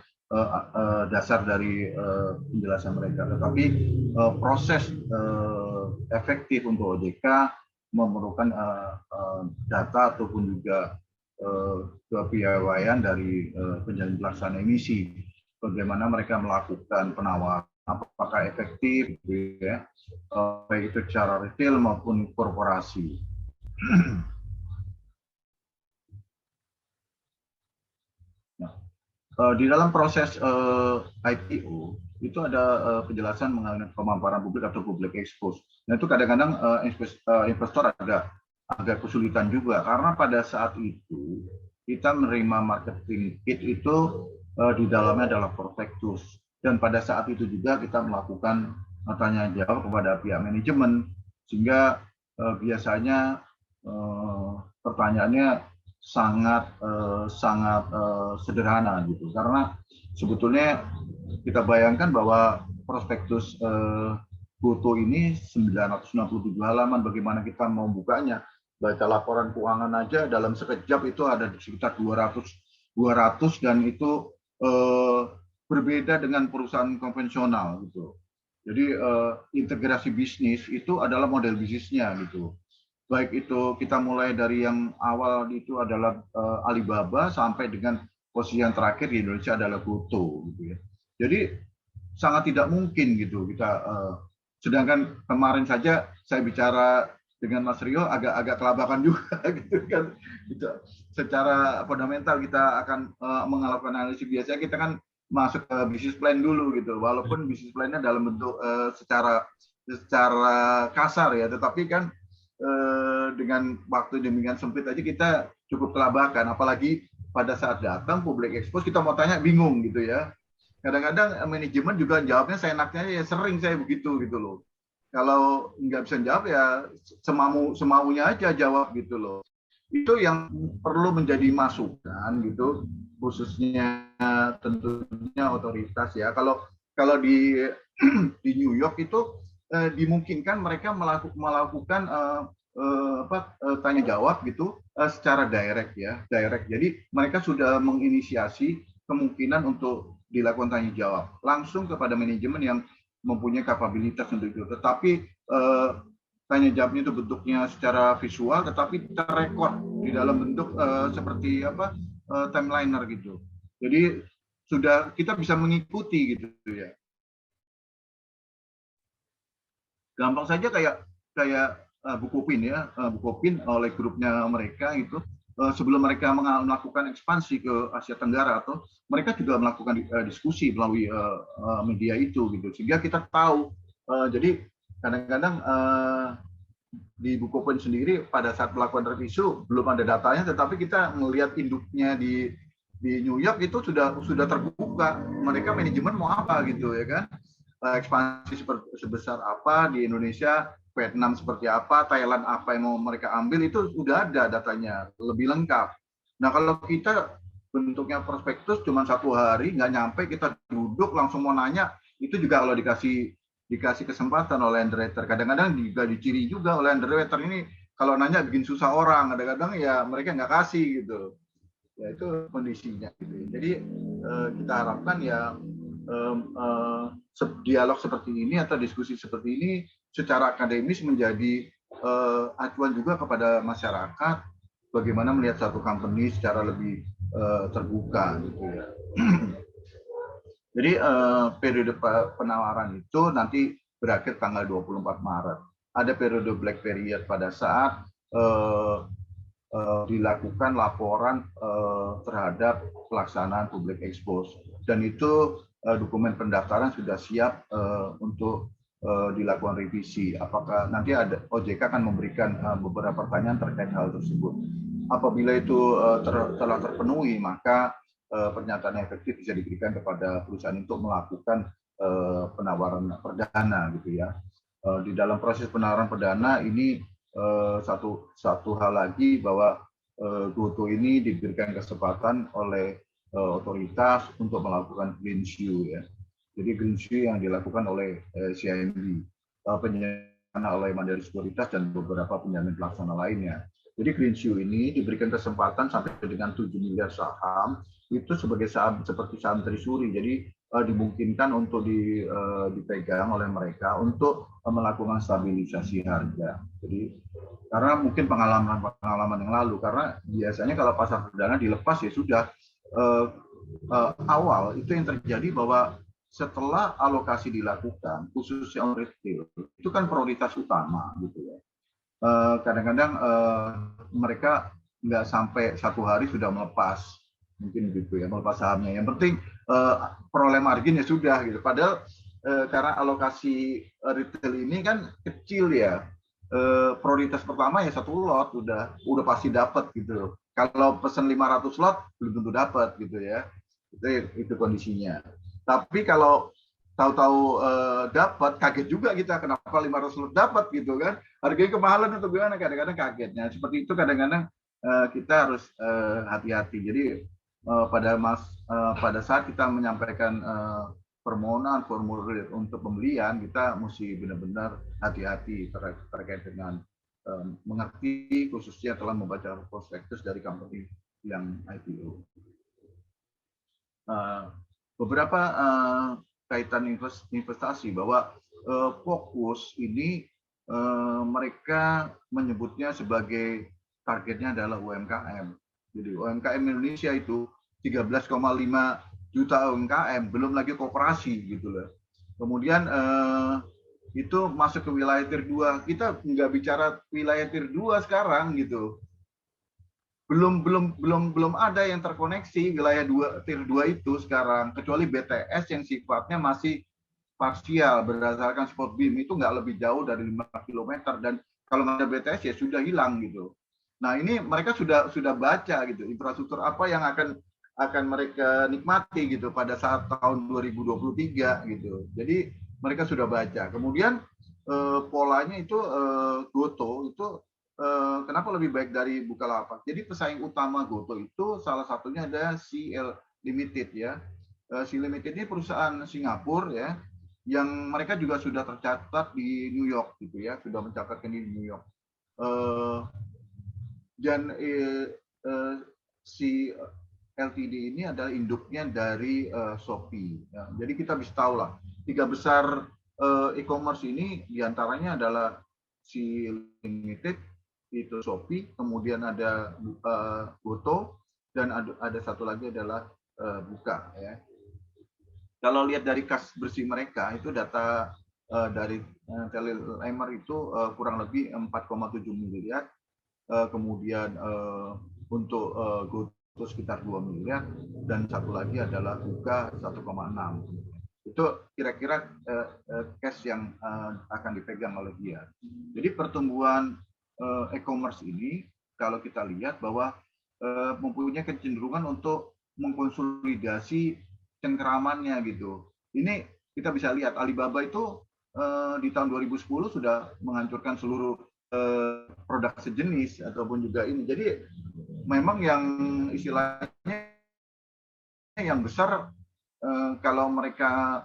dasar dari penjelasan mereka. Tetapi proses efektif untuk OJK memerlukan data ataupun juga kepiawaian dari penjalin pelaksana emisi. Bagaimana mereka melakukan penawaran, apakah efektif, ya, baik itu secara retail maupun korporasi. Nah, di dalam proses IPO itu ada penjelasan mengenai pemaparan publik atau public expose. Nah itu kadang-kadang investor agak kesulitan juga karena pada saat itu kita menerima marketing kit itu di dalamnya adalah prospektus dan pada saat itu juga kita melakukan tanya jawab kepada pihak manajemen sehingga biasanya pertanyaannya sangat sederhana gitu karena sebetulnya kita bayangkan bahwa prospektus Gotoh ini 967 halaman, bagaimana kita mau bukanya? Baca laporan keuangan aja dalam sekejap itu ada sekitar 200 dan itu berbeda dengan perusahaan konvensional gitu. Jadi integrasi bisnis itu adalah model bisnisnya gitu. Baik itu kita mulai dari yang awal itu adalah Alibaba sampai dengan posisi yang terakhir di Indonesia adalah Gotoh gitu ya. Jadi sangat tidak mungkin gitu kita sedangkan kemarin saja saya bicara dengan Mas Rio agak kelabakan juga gitu kan. Itu secara fundamental kita akan melakukan analisis. Biasanya kita kan masuk ke bisnis plan dulu gitu. Walaupun bisnis plannya dalam bentuk secara kasar ya, tetapi kan dengan waktu demikian sempit aja kita cukup kelabakan. Apalagi pada saat datang public expose kita mau tanya bingung gitu ya. Kadang-kadang manajemen juga jawabnya seenaknya, ya sering saya begitu gitu loh. Kalau nggak bisa jawab ya semaunya aja jawab gitu loh. Itu yang perlu menjadi masukan gitu, khususnya tentunya otoritas ya. Kalau di New York itu dimungkinkan mereka melakukan tanya jawab gitu secara direct. Jadi mereka sudah menginisiasi kemungkinan untuk dilakukan tanya jawab langsung kepada manajemen yang mempunyai kapabilitas untuk itu. Tetapi tanya jawabnya itu bentuknya secara visual, tetapi terrekod di dalam bentuk seperti timeliner gitu. Jadi sudah kita bisa mengikuti gitu ya. Gampang saja kayak Bukopin ya, Bukopin oleh grupnya mereka itu sebelum mereka melakukan ekspansi ke Asia Tenggara, atau mereka juga melakukan diskusi melalui media itu gitu, sehingga kita tahu. Jadi kadang-kadang di Bukopin sendiri pada saat melakukan revisi belum ada datanya, tetapi kita melihat induknya di New York itu sudah terbuka. Mereka manajemen mau apa gitu ya kan, ekspansi sebesar apa di Indonesia, Vietnam seperti apa, Thailand apa yang mau mereka ambil, itu sudah ada datanya, lebih lengkap. Nah kalau kita bentuknya prospektus cuma 1 hari, nggak nyampe, kita duduk langsung mau nanya, itu juga kalau dikasih kesempatan oleh underwriter, kadang-kadang juga diciri juga oleh underwriter ini, kalau nanya bikin susah orang, kadang-kadang ya mereka nggak kasih gitu. Ya itu kondisinya. Gitu. Jadi kita harapkan ya dialog seperti ini atau diskusi seperti ini secara akademis menjadi acuan juga kepada masyarakat bagaimana melihat satu company secara lebih terbuka gitu ya. Jadi periode penawaran itu nanti berakhir tanggal 24 Maret. Ada periode black period pada saat dilakukan laporan terhadap pelaksanaan public expose, dan itu dokumen pendaftaran sudah siap untuk dilakukan revisi. Apakah nanti ada OJK akan memberikan beberapa pertanyaan terkait hal tersebut. Apabila itu telah terpenuhi, maka pernyataan efektif bisa diberikan kepada perusahaan untuk melakukan penawaran perdana gitu ya. Di dalam proses penawaran perdana ini satu hal lagi bahwa GoTo ini diberikan kesempatan oleh otoritas untuk melakukan green shoe ya. Jadi green shoe yang dilakukan oleh CIMB, penyelenggara oleh Mandiri Sekuritas dan beberapa penjamin pelaksana lainnya. Jadi green shoe ini diberikan kesempatan sampai dengan 7 miliar saham itu sebagai saham seperti saham treasury. Jadi dimungkinkan untuk dipegang oleh mereka untuk melakukan stabilisasi harga. Jadi karena mungkin pengalaman yang lalu, karena biasanya kalau pasar perdana dilepas ya sudah awal itu yang terjadi bahwa setelah alokasi dilakukan khususnya on retail itu kan prioritas utama gitu ya. Kadang-kadang mereka nggak sampai 1 hari sudah melepas, mungkin gitu ya, melepas sahamnya. Yang penting peroleh margin ya sudah gitu. Padahal karena alokasi retail ini kan kecil ya, prioritas pertama ya 1 lot udah pasti dapat gitu. Kalau pesen 500 lot belum tentu dapat gitu ya. Itu kondisinya. Tapi kalau tahu-tahu dapat, kaget juga kita kenapa 500 lot dapat gitu kan. Harganya kemahalan atau gimana, kadang-kadang kagetnya. Seperti itu kadang-kadang kita harus hati-hati. Jadi pada saat kita menyampaikan permohonan formulir untuk pembelian, kita mesti benar-benar hati-hati terkait dengan mengerti, khususnya telah membaca prospektus dari company yang IPO. Beberapa kaitan investasi bahwa fokus ini mereka menyebutnya sebagai targetnya adalah UMKM. Jadi UMKM Indonesia itu 13,5 juta UMKM, belum lagi koperasi gitu loh. Kemudian itu masuk ke wilayah tier 2. Kita nggak bicara wilayah tier 2 sekarang gitu. Belum ada yang terkoneksi wilayah tier 2 itu sekarang, kecuali BTS yang sifatnya masih parsial berdasarkan spot beam, itu nggak lebih jauh dari 5 km, dan kalau nggak ada BTS ya sudah hilang gitu. Nah, ini mereka sudah baca gitu infrastruktur apa yang akan mereka nikmati gitu pada saat tahun 2023 gitu. Jadi mereka sudah baca. Kemudian polanya itu Goto itu kenapa lebih baik dari Bukalapak? Jadi pesaing utama Goto itu salah satunya ada CL Limited ya. CL Limited ini perusahaan Singapura ya, yang mereka juga sudah tercatat di New York gitu ya, sudah mencatatkan di New York. Dan si LTD ini adalah induknya dari Shopee. Ya. Jadi kita bisa tahu lah, 3 besar e-commerce ini diantaranya adalah si Limited, itu Shopee, kemudian ada Goto, dan ada satu lagi adalah Buka. Ya. Kalau lihat dari kas bersih mereka, itu data dari Telelemar itu kurang lebih 4,7 miliar, kemudian untuk Goto sekitar 2 miliar, dan satu lagi adalah Buka 1,6. Itu kira-kira cash yang akan dipegang oleh dia. Jadi pertumbuhan e-commerce ini kalau kita lihat bahwa mempunyai kecenderungan untuk mengkonsolidasi cengkeramannya gitu. Ini kita bisa lihat Alibaba itu di tahun 2010 sudah menghancurkan seluruh produk sejenis ataupun juga ini. Jadi memang yang istilahnya yang besar kalau mereka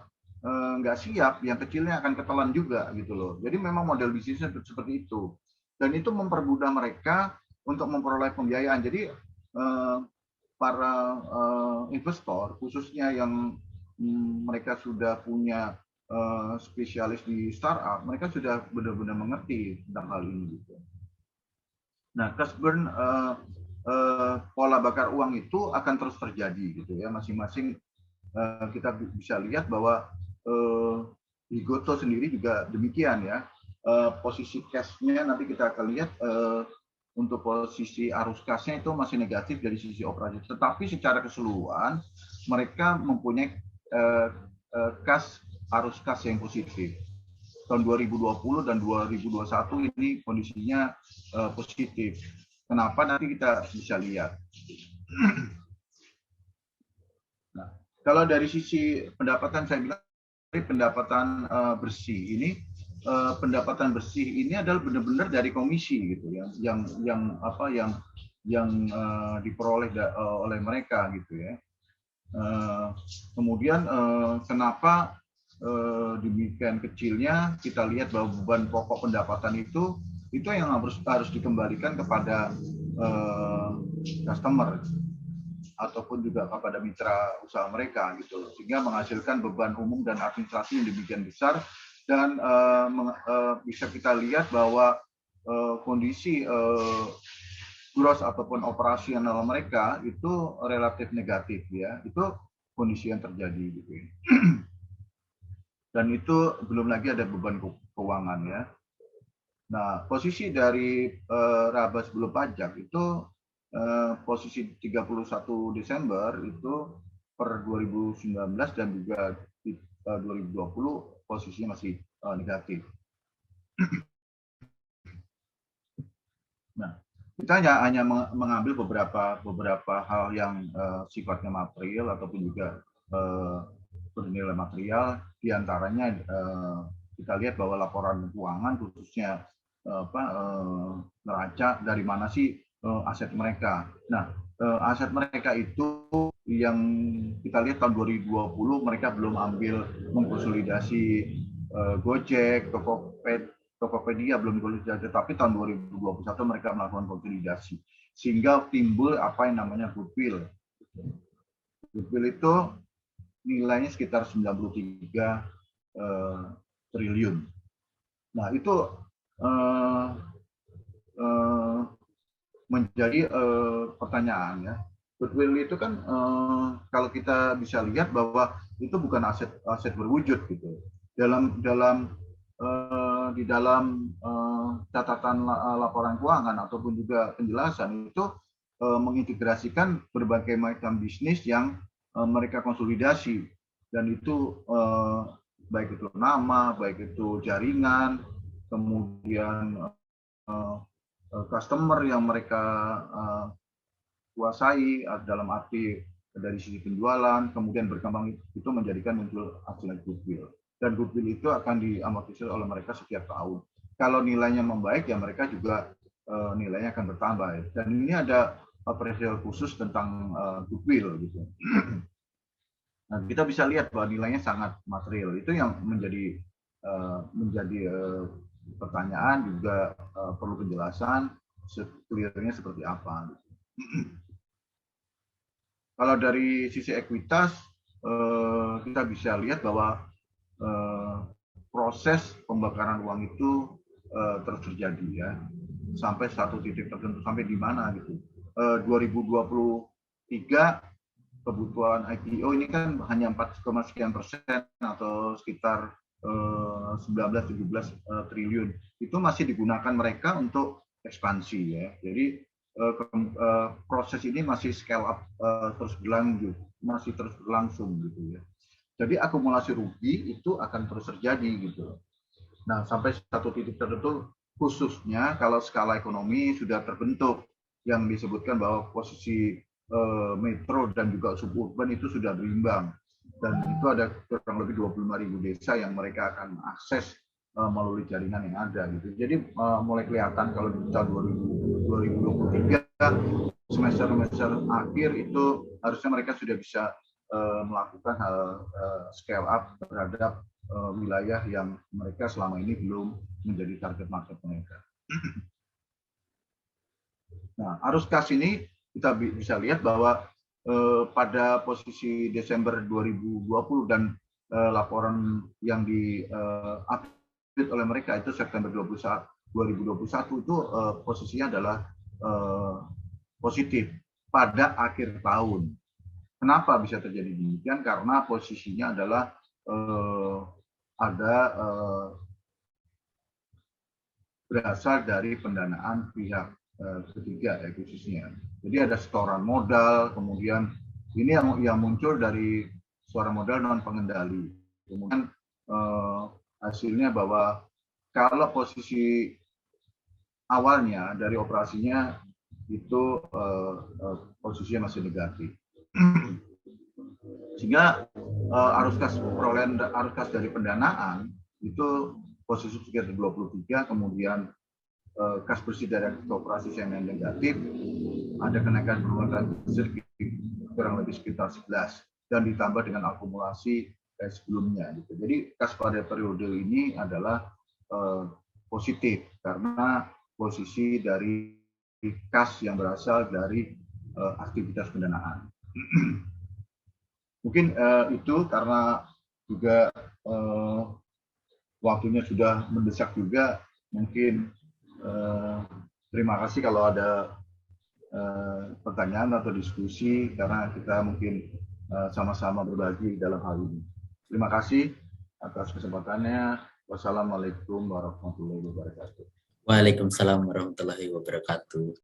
nggak siap, yang kecilnya akan ketelan juga gitu loh. Jadi memang model bisnisnya seperti itu. Dan itu mempermudah mereka untuk memperoleh pembiayaan. Jadi para investor, khususnya yang mereka sudah punya spesialis di startup, mereka sudah benar-benar mengerti tentang hal ini. Gitu. Nah, cash burn, pola bakar uang itu akan terus terjadi, gitu ya. Masing-masing kita bisa lihat bahwa di Goto sendiri juga demikian ya. Posisi cash-nya nanti kita akan lihat untuk posisi arus kasnya itu masih negatif dari sisi operasi. Tetapi secara keseluruhan mereka mempunyai arus kas yang positif. Tahun 2020 dan 2021 ini kondisinya positif. Kenapa? Nanti kita bisa lihat. Nah, kalau dari sisi pendapatan, saya bilang pendapatan bersih ini. Pendapatan bersih ini adalah benar-benar dari komisi gitu ya, yang diperoleh oleh mereka gitu ya. Kemudian kenapa demikian kecilnya? Kita lihat bahwa beban pokok pendapatan itu yang harus dikembalikan kepada customer ataupun juga kepada mitra usaha mereka gitu, sehingga menghasilkan beban umum dan administrasi yang demikian besar. Dan bisa kita lihat bahwa kondisi gross ataupun operasional mereka itu relatif negatif ya, itu kondisi yang terjadi gitu. Dan itu belum lagi ada beban keuangan ya. Nah, posisi dari laba sebelum pajak itu posisi 31 Desember itu per 2019 dan juga 2020 posisinya masih negatif. Nah, kita hanya mengambil beberapa hal yang sifatnya material ataupun juga bernilai material. Di antaranya kita lihat bahwa laporan keuangan khususnya neraca dari mana sih aset mereka. Nah, aset mereka itu yang kita lihat tahun 2020 mereka belum ambil mengkonsolidasi Gojek, Tokopedia belum konsolidasi, tapi tahun 2021 mereka melakukan konsolidasi sehingga timbul apa yang namanya goodwill. Goodwill itu nilainya sekitar 93 triliun. Nah, itu menjadi pertanyaan ya. Goodwill itu kan kalau kita bisa lihat bahwa itu bukan aset berwujud gitu. Dalam di dalam catatan laporan keuangan ataupun juga penjelasan itu mengintegrasikan berbagai macam bisnis yang mereka konsolidasi, dan itu baik itu nama, baik itu jaringan, kemudian customer yang mereka kuasai dalam arti dari sisi penjualan, kemudian berkembang itu menjadikan muncul hasil goodwill. Dan goodwill itu akan diamortisir oleh mereka setiap tahun. Kalau nilainya membaik, ya mereka juga nilainya akan bertambah. Dan ini ada appraisal khusus tentang goodwill gitu. Nah, kita bisa lihat bahwa nilainya sangat material. Itu yang menjadi pertanyaan, juga perlu penjelasan clear-nya seperti apa. Kalau dari sisi ekuitas, kita bisa lihat bahwa proses pembakaran uang itu terus terjadi ya, sampai satu titik tertentu, sampai di mana gitu. 2023 kebutuhan IPO ini kan hanya 4,sekian persen atau sekitar 19-17 triliun. Itu masih digunakan mereka untuk ekspansi ya. Jadi proses ini masih scale up terus berlanjut, masih terus berlangsung gitu ya. Jadi akumulasi rugi itu akan terus terjadi gitu. Nah, sampai satu titik tertentu, khususnya kalau skala ekonomi sudah terbentuk, yang disebutkan bahwa posisi metro dan juga suburban itu sudah berimbang, dan itu ada kurang lebih 25.000 desa yang mereka akan akses melalui jaringan yang ada gitu. Jadi mulai kelihatan kalau di tahun 2023 semester akhir itu harusnya mereka sudah bisa melakukan hal scale up terhadap wilayah yang mereka selama ini belum menjadi target market mereka. Nah, arus kas ini kita bisa lihat bahwa pada posisi Desember 2020 dan laporan yang di-update oleh mereka itu September 2021 itu posisinya adalah positif pada akhir tahun. Kenapa bisa terjadi demikian? Karena posisinya adalah berasal dari pendanaan pihak ketiga ya khususnya. Jadi ada setoran modal, kemudian ini yang muncul dari suara modal non pengendali. Kemudian hasilnya bahwa kalau posisi awalnya dari operasinya itu posisinya masih negatif. Sehingga arus kas dari pendanaan itu posisi sekitar 23, kemudian kas bersih dari operasi yang negatif, ada kenaikan permodalan kurang lebih sekitar 11 dan ditambah dengan akumulasi sebelumnya. Gitu. Jadi kas pada periode ini adalah positif karena posisi dari kas yang berasal dari aktivitas pendanaan. Mungkin itu karena juga waktunya sudah mendesak juga, mungkin terima kasih kalau ada pertanyaan atau diskusi, karena kita mungkin sama-sama berbagi dalam hal ini. Terima kasih atas kesempatannya. Wassalamualaikum warahmatullahi wabarakatuh. Waalaikumsalam warahmatullahi wabarakatuh.